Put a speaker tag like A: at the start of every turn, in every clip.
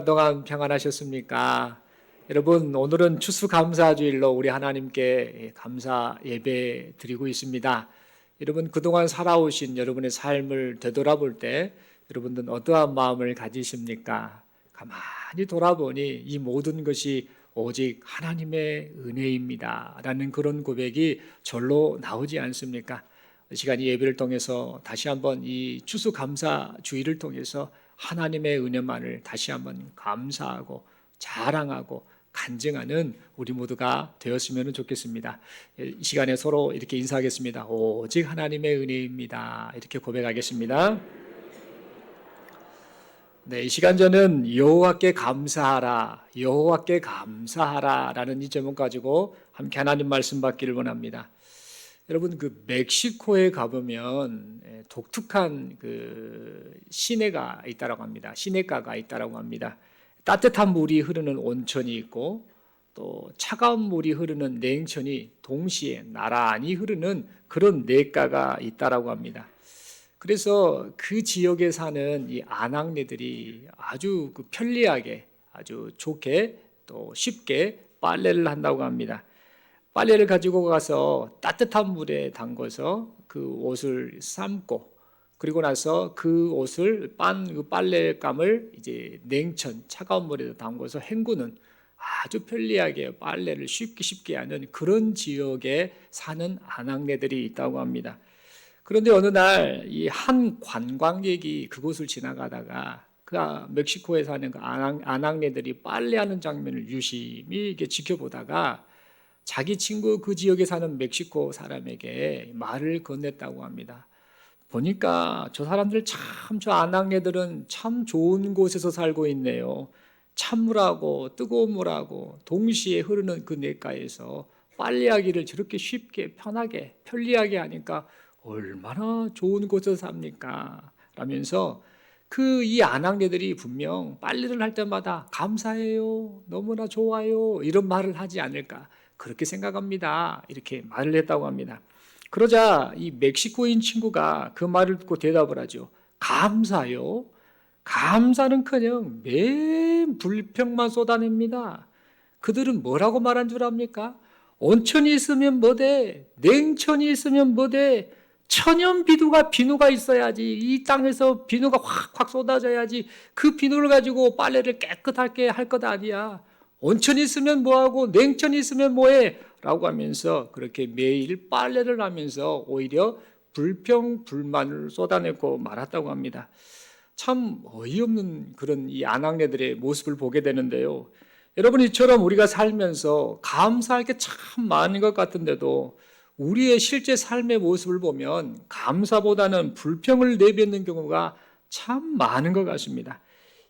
A: 동안 평안하셨습니까? 여러분, 오늘은 추수감사주일로 우리 하나님께 감사 예배 드리고 있습니다. 여러분, 그동안 살아오신 여러분의 삶을 되돌아볼 때 여러분들은 어떠한 마음을 가지십니까? 가만히 돌아보니 이 모든 것이 오직 하나님의 은혜입니다 라는 그런 고백이 절로 나오지 않습니까? 이 시간 이 예배를 통해서 다시 한번 이 추수감사주일을 통해서 하나님의 은혜만을 다시 한번 감사하고 자랑하고 간증하는 우리 모두가 되었으면 좋겠습니다. 이 시간에 서로 이렇게 인사하겠습니다. 오직 하나님의 은혜입니다. 이렇게 고백하겠습니다. 네, 이 시간 저는 여호와께 감사하라, 여호와께 감사하라라는 이 제목 가지고 함께 하나님 말씀 받기를 원합니다. 여러분, 그 멕시코에 가보면 독특한 그 시내가 있다라고 합니다. 시내가가 있다라고 합니다. 따뜻한 물이 흐르는 온천이 있고 또 차가운 물이 흐르는 냉천이 동시에 나란히 흐르는 그런 냇가가 있다라고 합니다. 그래서 그 지역에 사는 이 아낙네들이 아주 그 편리하게 아주 좋게 또 쉽게 빨래를 한다고 합니다. 빨래를 가지고 가서 따뜻한 물에 담궈서 그 옷을 삶고 그리고 나서 그 옷을 그 빨래감을 이제 냉천 차가운 물에 담궈서 헹구는 아주 편리하게 빨래를 쉽게 하는 그런 지역에 사는 아낙네들이 있다고 합니다. 그런데 어느 날 이 한 관광객이 그곳을 지나가다가 그 멕시코에 사는 그 아낙네들이 빨래하는 장면을 유심히 이렇게 지켜보다가 자기 친구 그 지역에 사는 멕시코 사람에게 말을 건넸다고 합니다. 보니까 저 사람들 참, 저 아낙네들은 참 좋은 곳에서 살고 있네요. 찬물하고 뜨거운 물하고 동시에 흐르는 그 냇가에서 빨래하기를 저렇게 쉽게 편하게 편리하게 하니까 얼마나 좋은 곳에서 삽니까? 라면서 이 아낙네들이 분명 빨래를 할 때마다 감사해요, 너무나 좋아요 이런 말을 하지 않을까 그렇게 생각합니다. 이렇게 말을 했다고 합니다. 그러자 이 멕시코인 친구가 그 말을 듣고 대답을 하죠. 감사요? 감사는커녕 맨 불평만 쏟아냅니다. 그들은 뭐라고 말한 줄 압니까? 온천이 있으면 뭐돼? 냉천이 있으면 뭐돼? 천연 비누가 있어야지. 이 땅에서 비누가 확 쏟아져야지. 그 비누를 가지고 빨래를 깨끗하게 할 것 아니야. 온천이 있으면 뭐하고 냉천이 있으면 뭐해? 라고 하면서 그렇게 매일 빨래를 하면서 오히려 불평, 불만을 쏟아내고 말았다고 합니다. 참 어이없는 그런 이 아낙네들의 모습을 보게 되는데요. 여러분, 이처럼 우리가 살면서 감사할 게 참 많은 것 같은데도 우리의 실제 삶의 모습을 보면 감사보다는 불평을 내뱉는 경우가 참 많은 것 같습니다.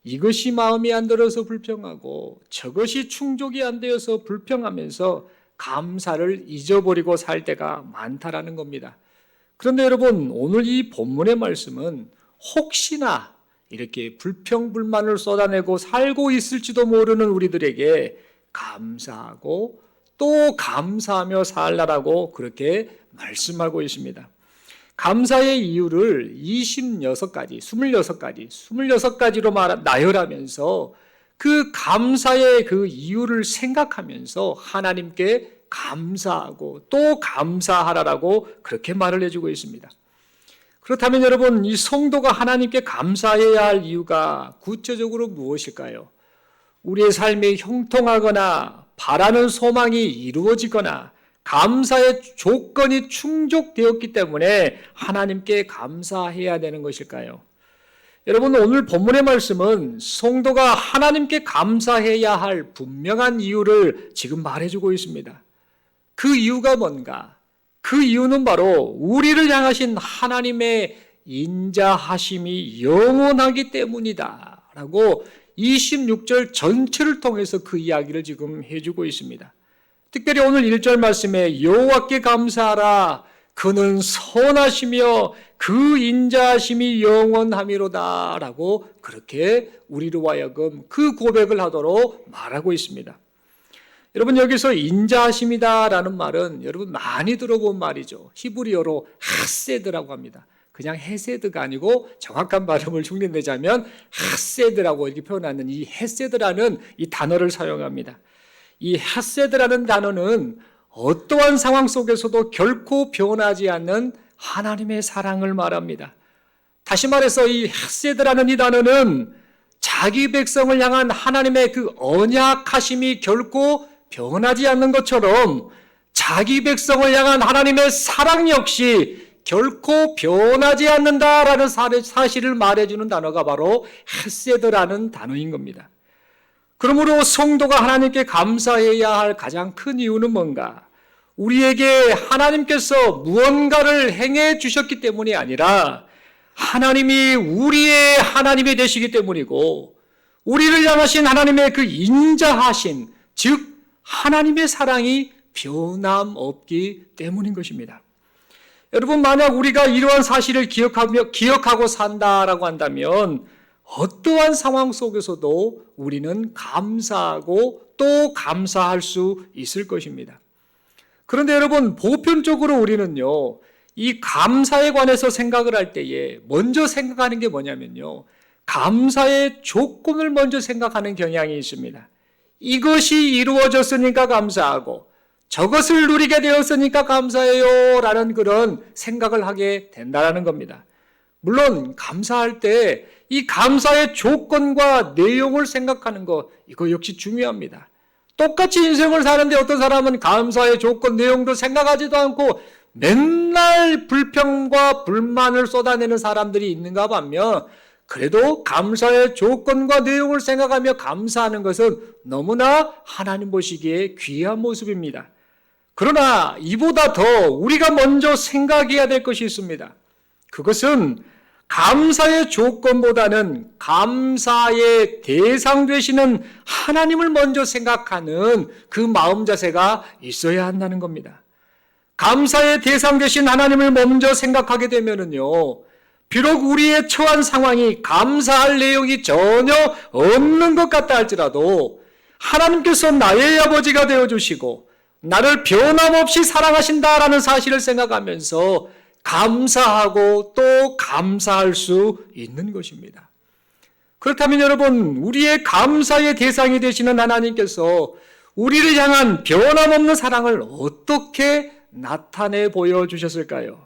A: 이것이 마음이 안 들어서 불평하고 저것이 충족이 안 되어서 불평하면서 감사를 잊어버리고 살 때가 많다라는 겁니다. 그런데 여러분, 오늘 이 본문의 말씀은 혹시나 이렇게 불평불만을 쏟아내고 살고 있을지도 모르는 우리들에게 감사하고 또 감사하며 살라라고 그렇게 말씀하고 있습니다. 감사의 이유를 26가지로 나열하면서 그 감사의 그 이유를 생각하면서 하나님께 감사하고 또 감사하라라고 그렇게 말을 해주고 있습니다. 그렇다면 여러분, 이 성도가 하나님께 감사해야 할 이유가 구체적으로 무엇일까요? 우리의 삶이 형통하거나 바라는 소망이 이루어지거나 감사의 조건이 충족되었기 때문에 하나님께 감사해야 되는 것일까요? 여러분, 오늘 본문의 말씀은 성도가 하나님께 감사해야 할 분명한 이유를 지금 말해주고 있습니다. 그 이유가 뭔가? 그 이유는 바로 우리를 향하신 하나님의 인자하심이 영원하기 때문이다 라고 26절 전체를 통해서 그 이야기를 지금 해주고 있습니다. 특별히 오늘 1절 말씀에 여호와께 감사하라, 그는 선하시며 그 인자하심이 영원함이로다 라고 그렇게 우리로 하여금 그 고백을 하도록 말하고 있습니다. 여러분, 여기서 인자하심이다 라는 말은 여러분 많이 들어본 말이죠. 히브리어로 하세드라고 합니다. 그냥 헤세드가 아니고 정확한 발음을 흉내내자면 하세드라고 이렇게 표현하는 이 헤세드라는 이 단어를 사용합니다. 이 하세드라는 단어는 어떠한 상황 속에서도 결코 변하지 않는 하나님의 사랑을 말합니다. 다시 말해서 이 하세드라는 이 단어는 자기 백성을 향한 하나님의 그 언약하심이 결코 변하지 않는 것처럼 자기 백성을 향한 하나님의 사랑 역시 결코 변하지 않는다라는 사실을 말해주는 단어가 바로 헤세드라는 단어인 겁니다. 그러므로 성도가 하나님께 감사해야 할 가장 큰 이유는 뭔가? 우리에게 하나님께서 무언가를 행해 주셨기 때문이 아니라 하나님이 우리의 하나님이 되시기 때문이고 우리를 향하신 하나님의 그 인자하신 즉 하나님의 사랑이 변함없기 때문인 것입니다. 여러분 만약 우리가 이러한 사실을 기억하고 산다라고 한다면 어떠한 상황 속에서도 우리는 감사하고 또 감사할 수 있을 것입니다. 그런데 여러분 보편적으로 우리는요 이 감사에 관해서 생각을 할 때에 먼저 생각하는 게 뭐냐면요 감사의 조건을 먼저 생각하는 경향이 있습니다. 이것이 이루어졌으니까 감사하고 저것을 누리게 되었으니까 감사해요 라는 그런 생각을 하게 된다는 겁니다. 물론 감사할 때 이 감사의 조건과 내용을 생각하는 것 이거 역시 중요합니다. 똑같이 인생을 사는데 어떤 사람은 감사의 조건 내용도 생각하지도 않고 맨날 불평과 불만을 쏟아내는 사람들이 있는가 반면 그래도 감사의 조건과 내용을 생각하며 감사하는 것은 너무나 하나님 보시기에 귀한 모습입니다. 그러나 이보다 더 우리가 먼저 생각해야 될 것이 있습니다. 그것은 감사의 조건보다는 감사의 대상 되시는 하나님을 먼저 생각하는 그 마음 자세가 있어야 한다는 겁니다. 감사의 대상 되신 하나님을 먼저 생각하게 되면은요, 비록 우리의 처한 상황이 감사할 내용이 전혀 없는 것 같다 할지라도 하나님께서 나의 아버지가 되어주시고 나를 변함없이 사랑하신다라는 사실을 생각하면서 감사하고 또 감사할 수 있는 것입니다. 그렇다면 여러분, 우리의 감사의 대상이 되시는 하나님께서 우리를 향한 변함없는 사랑을 어떻게 나타내 보여주셨을까요?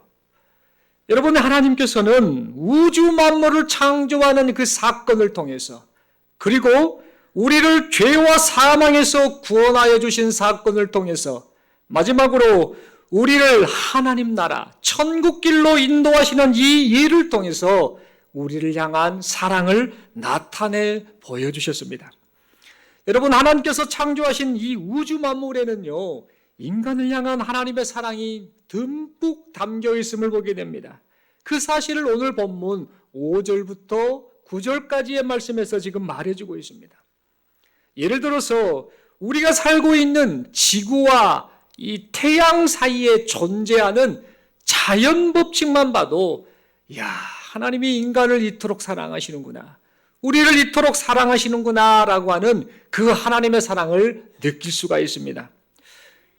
A: 여러분, 하나님께서는 우주 만물을 창조하는 그 사건을 통해서 그리고 우리를 죄와 사망에서 구원하여 주신 사건을 통해서 마지막으로 우리를 하나님 나라 천국길로 인도하시는 이 일을 통해서 우리를 향한 사랑을 나타내 보여주셨습니다. 여러분, 하나님께서 창조하신 이 우주 만물에는요, 인간을 향한 하나님의 사랑이 듬뿍 담겨 있음을 보게 됩니다. 그 사실을 오늘 본문 5절부터 9절까지의 말씀에서 지금 말해주고 있습니다. 예를 들어서 우리가 살고 있는 지구와 이 태양 사이에 존재하는 자연 법칙만 봐도 야, 하나님이 인간을 이토록 사랑하시는구나, 우리를 이토록 사랑하시는구나 라고 하는 그 하나님의 사랑을 느낄 수가 있습니다.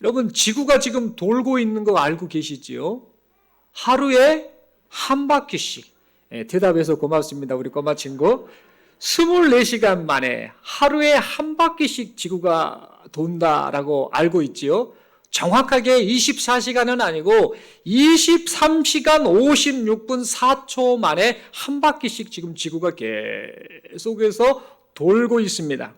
A: 여러분, 지구가 지금 돌고 있는 거 알고 계시지요? 하루에 한 바퀴씩. 대답해서 고맙습니다, 우리 꼬마 친구. 24시간 만에 하루에 한 바퀴씩 지구가 돈다라고 알고 있지요? 정확하게 24시간은 아니고 23시간 56분 4초 만에 한 바퀴씩 지금 지구가 계속해서 돌고 있습니다.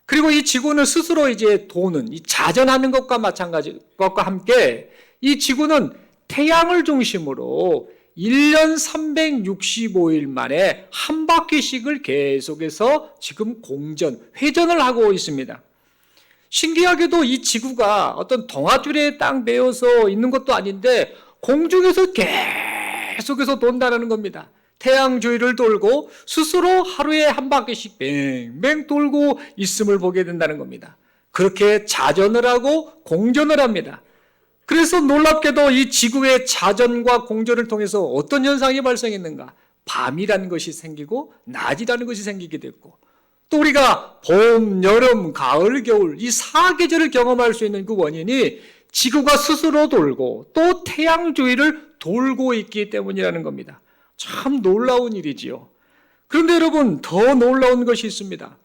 A: 그리고 이 지구는 스스로 이제 도는, 이 자전하는 것과 마찬가지, 것과 함께 이 지구는 태양을 중심으로 1년 365일 만에 한 바퀴씩을 계속해서 지금 회전을 하고 있습니다. 신기하게도 이 지구가 어떤 동아줄에 딱 매여서 있는 것도 아닌데 공중에서 계속해서 돈다는 겁니다. 태양 주위를 돌고 스스로 하루에 한 바퀴씩 뱅뱅 돌고 있음을 보게 된다는 겁니다. 그렇게 자전을 하고 공전을 합니다. 그래서 놀랍게도 이 지구의 자전과 공전을 통해서 어떤 현상이 발생했는가? 밤이라는 것이 생기고 낮이라는 것이 생기게 됐고, 또 우리가 봄, 여름, 가을, 겨울 이 4계절을 경험할 수 있는 그 원인이 지구가 스스로 돌고 또 태양 주위를 돌고 있기 때문이라는 겁니다. 참 놀라운 일이지요. 그런데 여러분, 더 놀라운 것이 있습니다.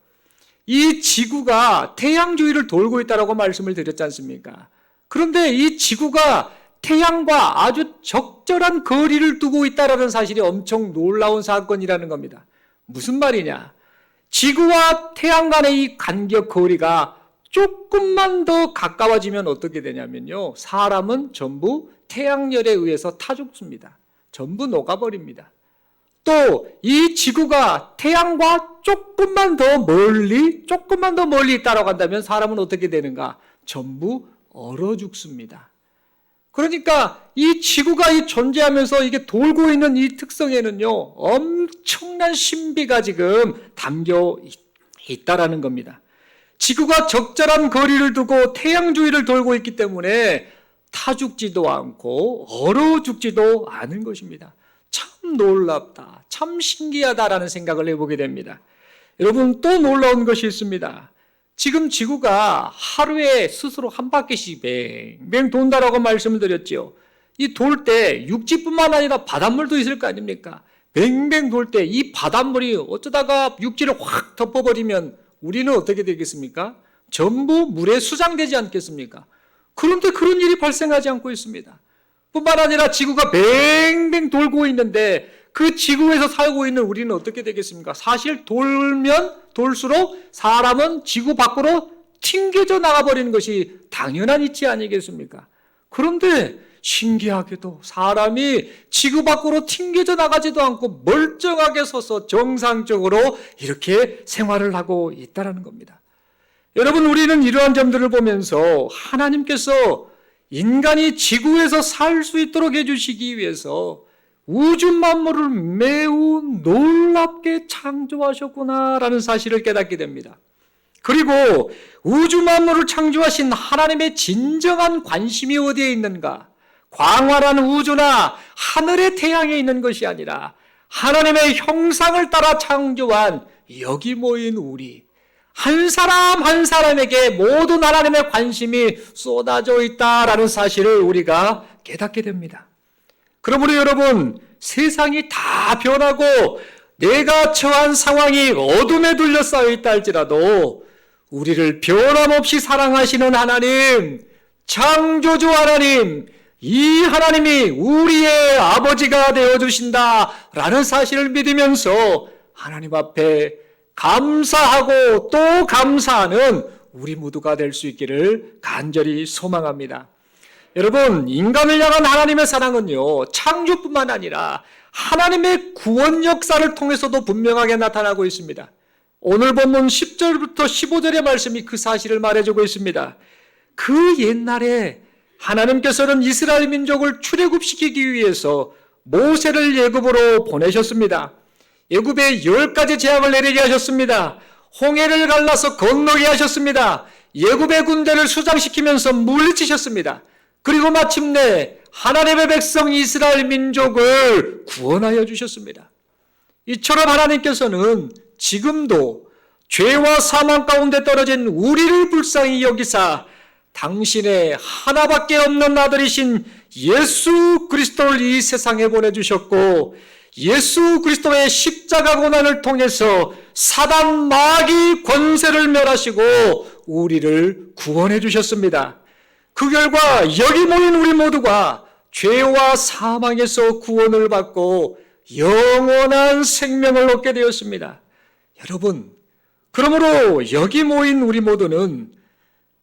A: 이 지구가 태양 주위를 돌고 있다고 말씀을 드렸지 않습니까? 그런데 이 지구가 태양과 아주 적절한 거리를 두고 있다는 사실이 엄청 놀라운 사건이라는 겁니다. 무슨 말이냐? 지구와 태양 간의 이 간격 거리가 조금만 더 가까워지면 어떻게 되냐면요, 사람은 전부 태양열에 의해서 타 죽습니다. 전부 녹아버립니다. 또 이 지구가 태양과 조금만 더 멀리 있다고 한다면 사람은 어떻게 되는가? 전부 얼어 죽습니다. 그러니까 이 지구가 존재하면서 이게 돌고 있는 이 특성에는요, 엄청난 신비가 지금 담겨 있다라는 겁니다. 지구가 적절한 거리를 두고 태양 주위를 돌고 있기 때문에 타 죽지도 않고 얼어 죽지도 않은 것입니다. 참 놀랍다, 참 신기하다라는 생각을 해보게 됩니다. 여러분, 또 놀라운 것이 있습니다. 지금 지구가 하루에 스스로 한 바퀴씩 뱅뱅 돈다라고 말씀을 드렸죠. 이 돌 때 육지뿐만 아니라 바닷물도 있을 거 아닙니까? 뱅뱅 돌 때 이 바닷물이 어쩌다가 육지를 확 덮어버리면 우리는 어떻게 되겠습니까? 전부 물에 수장되지 않겠습니까? 그런데 그런 일이 발생하지 않고 있습니다. 뿐만 아니라 지구가 뱅뱅 돌고 있는데 그 지구에서 살고 있는 우리는 어떻게 되겠습니까? 사실 돌면 돌수록 사람은 지구 밖으로 튕겨져 나가버리는 것이 당연한 이치 아니겠습니까? 그런데 신기하게도 사람이 지구 밖으로 튕겨져 나가지도 않고 멀쩡하게 서서 정상적으로 이렇게 생활을 하고 있다는 겁니다. 여러분, 우리는 이러한 점들을 보면서 하나님께서 인간이 지구에서 살 수 있도록 해주시기 위해서 우주 만물을 매우 놀랍게 창조하셨구나라는 사실을 깨닫게 됩니다. 그리고 우주 만물을 창조하신 하나님의 진정한 관심이 어디에 있는가? 광활한 우주나 하늘의 태양에 있는 것이 아니라 하나님의 형상을 따라 창조한 여기 모인 우리, 한 사람 한 사람에게 모든 하나님의 관심이 쏟아져 있다라는 사실을 우리가 깨닫게 됩니다. 그러므로 여러분, 세상이 다 변하고 내가 처한 상황이 어둠에 둘러싸여 있다 할지라도 우리를 변함없이 사랑하시는 하나님, 창조주 하나님, 이 하나님이 우리의 아버지가 되어주신다라는 사실을 믿으면서 하나님 앞에 감사하고 또 감사하는 우리 모두가 될 수 있기를 간절히 소망합니다. 여러분, 인간을 향한 하나님의 사랑은요, 창조뿐만 아니라 하나님의 구원 역사를 통해서도 분명하게 나타나고 있습니다. 오늘 본문 10절부터 15절의 말씀이 그 사실을 말해주고 있습니다. 그 옛날에 하나님께서는 이스라엘 민족을 출애굽시키기 위해서 모세를 애굽으로 보내셨습니다. 애굽에 10가지 재앙을 내리게 하셨습니다. 홍해를 갈라서 건너게 하셨습니다. 애굽의 군대를 수장시키면서 물리치셨습니다. 그리고 마침내 하나님의 백성 이스라엘 민족을 구원하여 주셨습니다. 이처럼 하나님께서는 지금도 죄와 사망 가운데 떨어진 우리를 불쌍히 여기사 당신의 하나밖에 없는 아들이신 예수 그리스도를 이 세상에 보내주셨고, 예수 그리스도의 십자가 고난을 통해서 사단 마귀 권세를 멸하시고 우리를 구원해 주셨습니다. 그 결과 여기 모인 우리 모두가 죄와 사망에서 구원을 받고 영원한 생명을 얻게 되었습니다. 여러분, 그러므로 여기 모인 우리 모두는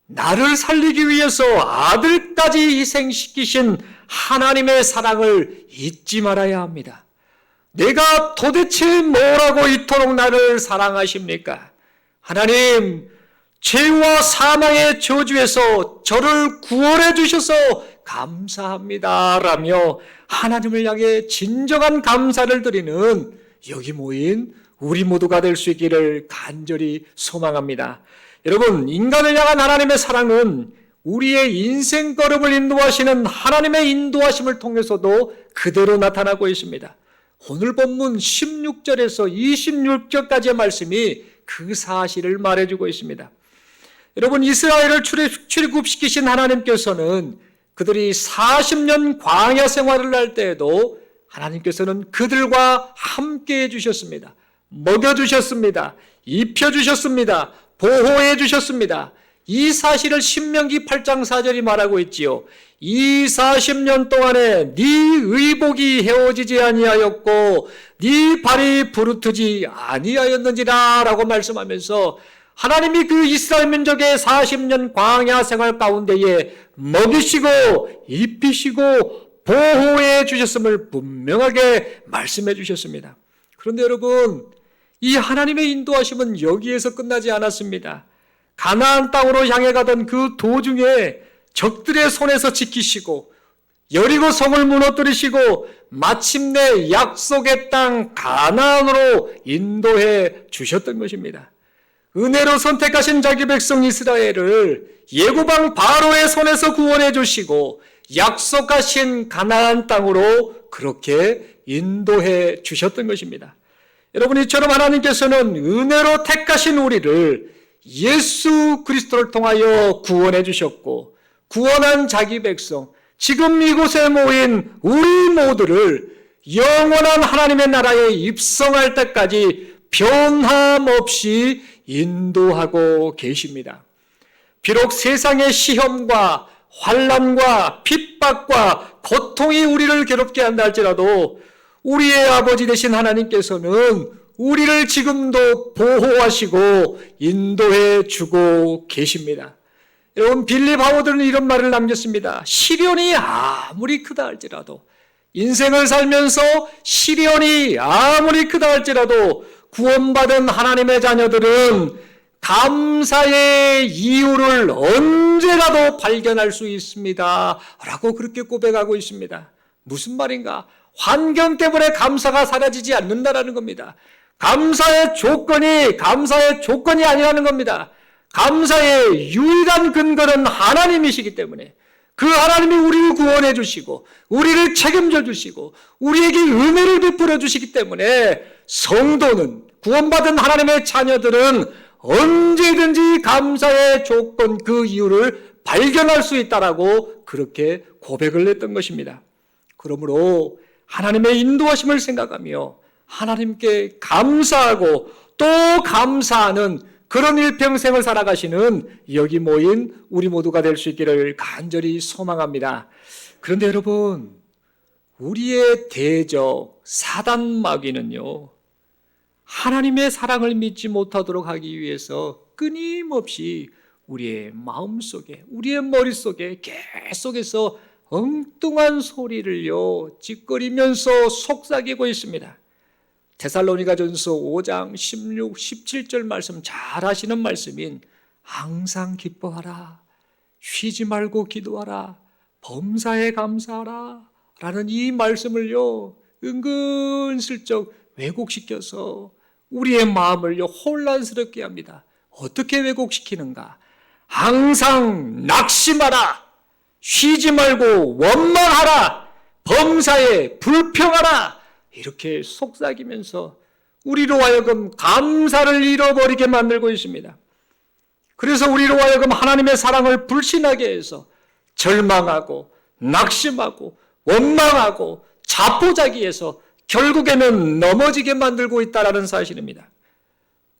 A: 나를 살리기 위해서 아들까지 희생시키신 하나님의 사랑을 잊지 말아야 합니다. 내가 도대체 뭐라고 이토록 나를 사랑하십니까? 하나님, 죄와 사망의 저주에서 저를 구원해 주셔서 감사합니다 라며 하나님을 향해 진정한 감사를 드리는 여기 모인 우리 모두가 될 수 있기를 간절히 소망합니다. 여러분, 인간을 향한 하나님의 사랑은 우리의 인생 걸음을 인도하시는 하나님의 인도하심을 통해서도 그대로 나타나고 있습니다. 오늘 본문 16절에서 26절까지의 말씀이 그 사실을 말해주고 있습니다. 여러분, 이스라엘을 출애굽시키신 하나님께서는 그들이 40년 광야 생활을 할 때에도 하나님께서는 그들과 함께 해주셨습니다. 먹여주셨습니다. 입혀주셨습니다. 보호해주셨습니다. 이 사실을 신명기 8장 4절이 말하고 있지요. 이 40년 동안에 네 의복이 헤어지지 아니하였고 네 발이 부르트지 아니하였는지라 라고 말씀하면서 하나님이 그 이스라엘 민족의 40년 광야 생활 가운데에 먹이시고 입히시고 보호해 주셨음을 분명하게 말씀해 주셨습니다. 그런데 여러분, 이 하나님의 인도하심은 여기에서 끝나지 않았습니다. 가나안 땅으로 향해 가던 그 도중에 적들의 손에서 지키시고 여리고 성을 무너뜨리시고 마침내 약속의 땅 가나안으로 인도해 주셨던 것입니다. 은혜로 선택하신 자기 백성 이스라엘을 예고방 바로의 손에서 구원해 주시고 약속하신 가나안 땅으로 그렇게 인도해 주셨던 것입니다. 여러분, 이처럼 하나님께서는 은혜로 택하신 우리를 예수 그리스도를 통하여 구원해 주셨고 구원한 자기 백성, 지금 이곳에 모인 우리 모두를 영원한 하나님의 나라에 입성할 때까지 변함없이 인도하고 계십니다. 비록 세상의 시험과 환난과 핍박과 고통이 우리를 괴롭게 한다 할지라도 우리의 아버지 되신 하나님께서는 우리를 지금도 보호하시고 인도해 주고 계십니다. 여러분, 빌립 하워드는 이런 말을 남겼습니다. 시련이 아무리 크다 할지라도, 인생을 살면서 시련이 아무리 크다 할지라도 구원받은 하나님의 자녀들은 감사의 이유를 언제라도 발견할 수 있습니다 라고 그렇게 고백하고 있습니다. 무슨 말인가? 환경 때문에 감사가 사라지지 않는다라는 겁니다. 감사의 조건이 아니라는 겁니다. 감사의 유일한 근거는 하나님이시기 때문에 그 하나님이 우리를 구원해 주시고 우리를 책임져 주시고 우리에게 은혜를 베풀어 주시기 때문에 성도는, 구원받은 하나님의 자녀들은 언제든지 감사의 조건, 그 이유를 발견할 수 있다라고 그렇게 고백을 했던 것입니다. 그러므로 하나님의 인도하심을 생각하며 하나님께 감사하고 또 감사하는 그런 일평생을 살아가시는 여기 모인 우리 모두가 될 수 있기를 간절히 소망합니다. 그런데 여러분, 우리의 대적 사단 마귀는요, 하나님의 사랑을 믿지 못하도록 하기 위해서 끊임없이 우리의 마음속에, 우리의 머릿속에 계속해서 엉뚱한 소리를요 짓거리면서 속삭이고 있습니다. 데살로니가전서 5장 16, 17절 말씀 잘 아시는 말씀인 항상 기뻐하라, 쉬지 말고 기도하라, 범사에 감사하라 라는 이 말씀을요 은근슬쩍 왜곡시켜서 우리의 마음을요 혼란스럽게 합니다. 어떻게 왜곡시키는가? 항상 낙심하라, 쉬지 말고 원망하라, 범사에 불평하라, 이렇게 속삭이면서 우리로 하여금 감사를 잃어버리게 만들고 있습니다. 그래서 우리로 하여금 하나님의 사랑을 불신하게 해서 절망하고 낙심하고 원망하고 자포자기해서 결국에는 넘어지게 만들고 있다는 사실입니다.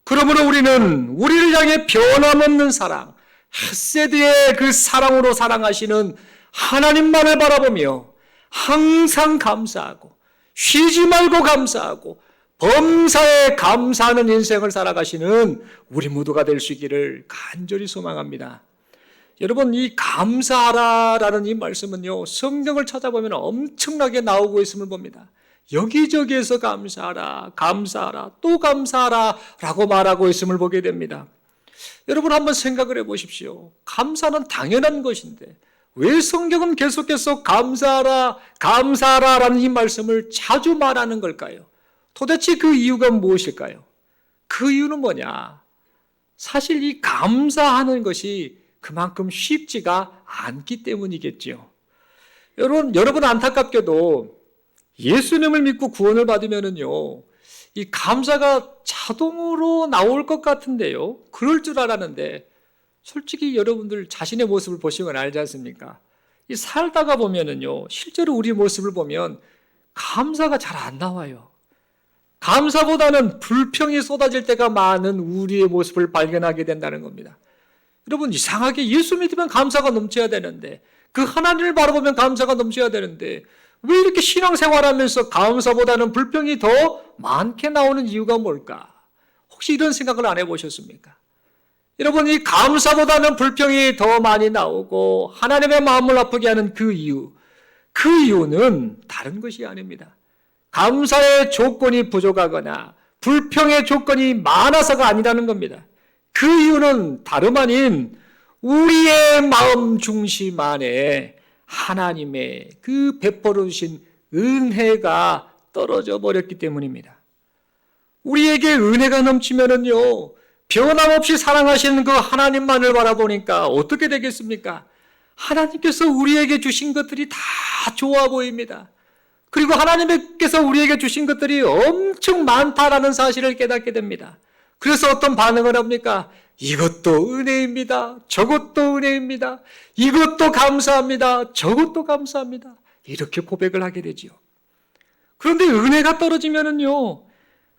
A: 그러므로 우리는 우리를 향해 변함없는 사랑, 헤세드의 그 사랑으로 사랑하시는 하나님만을 바라보며 항상 감사하고 쉬지 말고 감사하고 범사에 감사하는 인생을 살아가시는 우리 모두가 될 수 있기를 간절히 소망합니다. 여러분, 이 감사하라라는 이 말씀은요 성경을 찾아보면 엄청나게 나오고 있음을 봅니다. 여기저기에서 감사하라, 감사하라, 또 감사하라 라고 말하고 있음을 보게 됩니다. 여러분, 한번 생각을 해보십시오. 감사는 당연한 것인데 왜 성경은 계속해서 감사하라, 감사하라 라는 이 말씀을 자주 말하는 걸까요? 도대체 그 이유가 무엇일까요? 그 이유는 뭐냐? 사실 이 감사하는 것이 그만큼 쉽지가 않기 때문이겠지요. 여러분 안타깝게도 예수님을 믿고 구원을 받으면은요, 이 감사가 자동으로 나올 것 같은데요. 그럴 줄 알았는데 솔직히 여러분들 자신의 모습을 보시면 알지 않습니까? 이 살다가 보면은요, 실제로 우리 모습을 보면 감사가 잘 안 나와요. 감사보다는 불평이 쏟아질 때가 많은 우리의 모습을 발견하게 된다는 겁니다. 여러분, 이상하게 예수 믿으면 감사가 넘쳐야 되는데, 그 하나님을 바라보면 감사가 넘쳐야 되는데, 왜 이렇게 신앙생활하면서 감사보다는 불평이 더 많게 나오는 이유가 뭘까? 혹시 이런 생각을 안 해보셨습니까? 여러분, 이 감사보다는 불평이 더 많이 나오고 하나님의 마음을 아프게 하는 그 이유는 다른 것이 아닙니다. 감사의 조건이 부족하거나 불평의 조건이 많아서가 아니라는 겁니다. 그 이유는 다름 아닌 우리의 마음 중심 안에 하나님의 그 베풀어 주신 은혜가 떨어져 버렸기 때문입니다. 우리에게 은혜가 넘치면은요, 변함없이 사랑하시는 그 하나님만을 바라보니까 어떻게 되겠습니까? 하나님께서 우리에게 주신 것들이 다 좋아 보입니다. 그리고 하나님께서 우리에게 주신 것들이 엄청 많다라는 사실을 깨닫게 됩니다. 그래서 어떤 반응을 합니까? 이것도 은혜입니다. 저것도 은혜입니다. 이것도 감사합니다. 저것도 감사합니다. 이렇게 고백을 하게 되지요. 그런데 은혜가 떨어지면은요,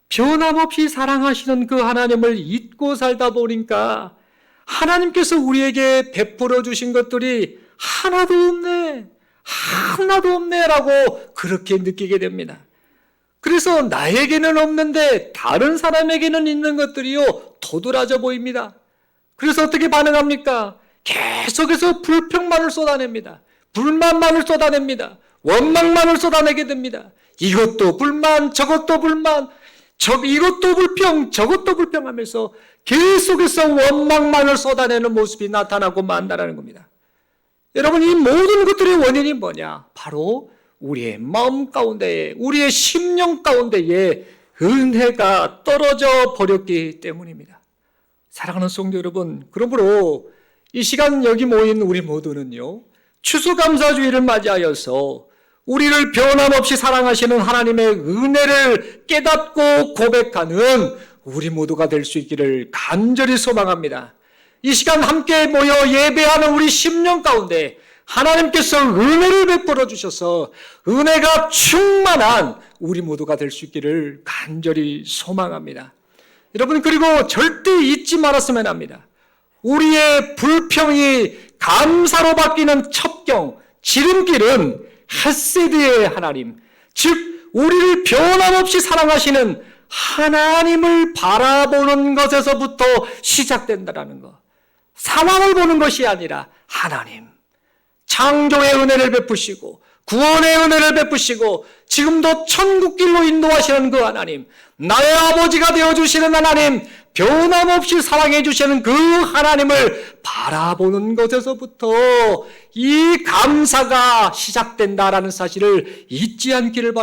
A: 변함없이 사랑하시는 그 하나님을 잊고 살다 보니까 하나님께서 우리에게 베풀어 주신 것들이 하나도 없네 라고 그렇게 느끼게 됩니다. 그래서 나에게는 없는데 다른 사람에게는 있는 것들이요, 도드라져 보입니다. 그래서 어떻게 반응합니까? 계속해서 불평만을 쏟아냅니다. 불만만을 쏟아냅니다. 원망만을 쏟아내게 됩니다. 이것도 불만, 저것도 불만, 이것도 불평, 저것도 불평하면서 계속해서 원망만을 쏟아내는 모습이 나타나고 만다라는 겁니다. 여러분, 이 모든 것들의 원인이 뭐냐? 바로 우리의 마음 가운데에, 우리의 심령 가운데에 은혜가 떨어져 버렸기 때문입니다. 사랑하는 성도 여러분, 그러므로 이 시간 여기 모인 우리 모두는요, 추수감사주의를 맞이하여서 우리를 변함없이 사랑하시는 하나님의 은혜를 깨닫고 고백하는 우리 모두가 될 수 있기를 간절히 소망합니다. 이 시간 함께 모여 예배하는 우리 심령 가운데 하나님께서 은혜를 베풀어 주셔서 은혜가 충만한 우리 모두가 될 수 있기를 간절히 소망합니다. 여러분, 그리고 절대 잊지 말았으면 합니다. 우리의 불평이 감사로 바뀌는 첩경, 지름길은 헤세드의 하나님, 즉 우리를 변함없이 사랑하시는 하나님을 바라보는 것에서부터 시작된다는 것. 상황을 보는 것이 아니라 하나님, 창조의 은혜를 베푸시고 구원의 은혜를 베푸시고 지금도 천국길로 인도하시는 그 하나님, 나의 아버지가 되어주시는 하나님, 변함없이 사랑해 주시는 그 하나님을 바라보는 것에서부터 이 감사가 시작된다라는 사실을 잊지 않기를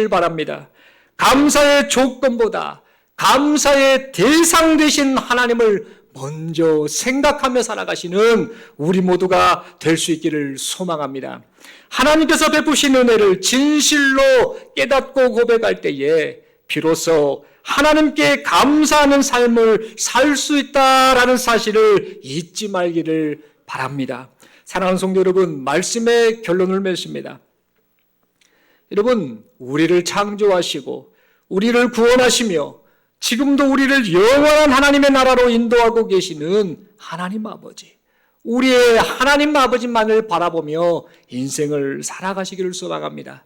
A: 바랍니다. 감사의 조건보다 감사의 대상 되신 하나님을 먼저 생각하며 살아가시는 우리 모두가 될 수 있기를 소망합니다. 하나님께서 베푸신 은혜를 진실로 깨닫고 고백할 때에 비로소 하나님께 감사하는 삶을 살 수 있다라는 사실을 잊지 말기를 바랍니다. 사랑하는 성도 여러분, 말씀의 결론을 맺습니다. 여러분, 우리를 창조하시고 우리를 구원하시며 지금도 우리를 영원한 하나님의 나라로 인도하고 계시는 하나님 아버지, 우리의 하나님 아버지만을 바라보며 인생을 살아가시기를 소망합니다.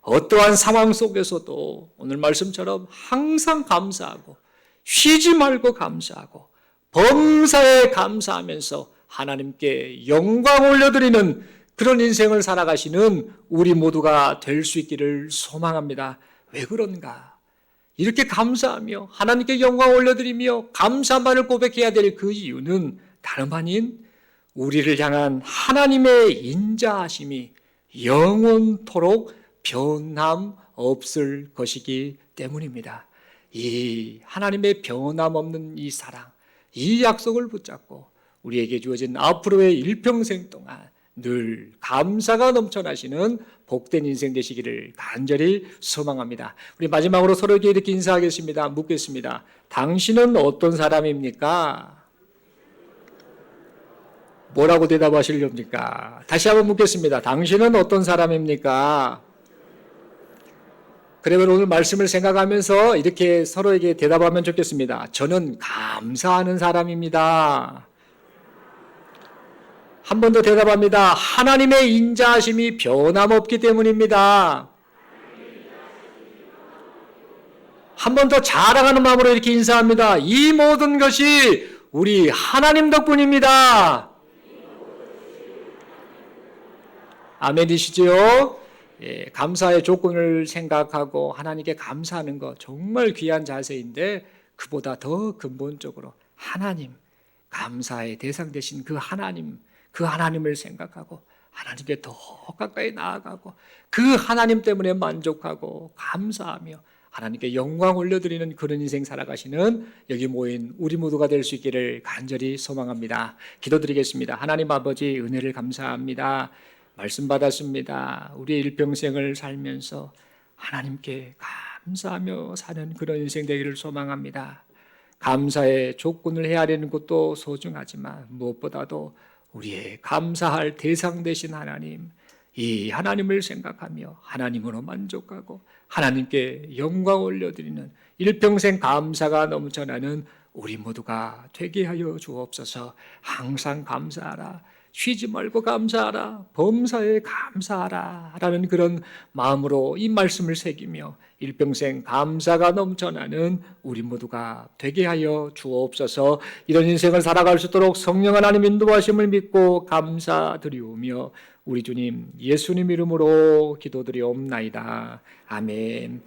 A: 어떠한 상황 속에서도 오늘 말씀처럼 항상 감사하고 쉬지 말고 감사하고 범사에 감사하면서 하나님께 영광 올려드리는 그런 인생을 살아가시는 우리 모두가 될 수 있기를 소망합니다. 왜 그런가? 이렇게 감사하며 하나님께 영광 올려드리며 감사만을 고백해야 될 그 이유는 다름 아닌 우리를 향한 하나님의 인자하심이 영원토록 변함 없을 것이기 때문입니다. 이 하나님의 변함없는 이 사랑, 이 약속을 붙잡고 우리에게 주어진 앞으로의 일평생 동안 늘 감사가 넘쳐나시는 복된 인생 되시기를 간절히 소망합니다. 우리 마지막으로 서로에게 이렇게 인사하겠습니다. 묻겠습니다. 당신은 어떤 사람입니까? 뭐라고 대답하시렵니까? 다시 한번 묻겠습니다. 당신은 어떤 사람입니까? 그러면 오늘 말씀을 생각하면서 이렇게 서로에게 대답하면 좋겠습니다. 저는 감사하는 사람입니다. 한 번 더 대답합니다. 하나님의 인자하심이 변함없기 때문입니다. 한 번 더 자랑하는 마음으로 이렇게 인사합니다. 이 모든 것이 우리 하나님 덕분입니다. 아멘이시죠? 예, 감사의 조건을 생각하고 하나님께 감사하는 것 정말 귀한 자세인데 그보다 더 근본적으로 하나님, 감사의 대상 되신 그 하나님을 생각하고 하나님께 더 가까이 나아가고 그 하나님 때문에 만족하고 감사하며 하나님께 영광 올려드리는 그런 인생 살아가시는 여기 모인 우리 모두가 될 수 있기를 간절히 소망합니다. 기도드리겠습니다. 하나님 아버지 은혜를 감사합니다. 말씀 받았습니다. 우리의 일평생을 살면서 하나님께 감사하며 사는 그런 인생 되기를 소망합니다. 감사의 조건을 헤아리는 것도 소중하지만 무엇보다도 우리의 감사할 대상 되신 하나님, 이 하나님을 생각하며 하나님으로 만족하고 하나님께 영광 올려드리는 일평생 감사가 넘쳐나는 우리 모두가 되게 하여 주옵소서. 항상 감사하라, 쉬지 말고 감사하라, 범사에 감사하라 라는 그런 마음으로 이 말씀을 새기며 일평생 감사가 넘쳐나는 우리 모두가 되게 하여 주옵소서. 이런 인생을 살아갈 수 있도록 성령 하나님 인도하심을 믿고 감사드리오며 우리 주님 예수님 이름으로 기도드리옵나이다. 아멘.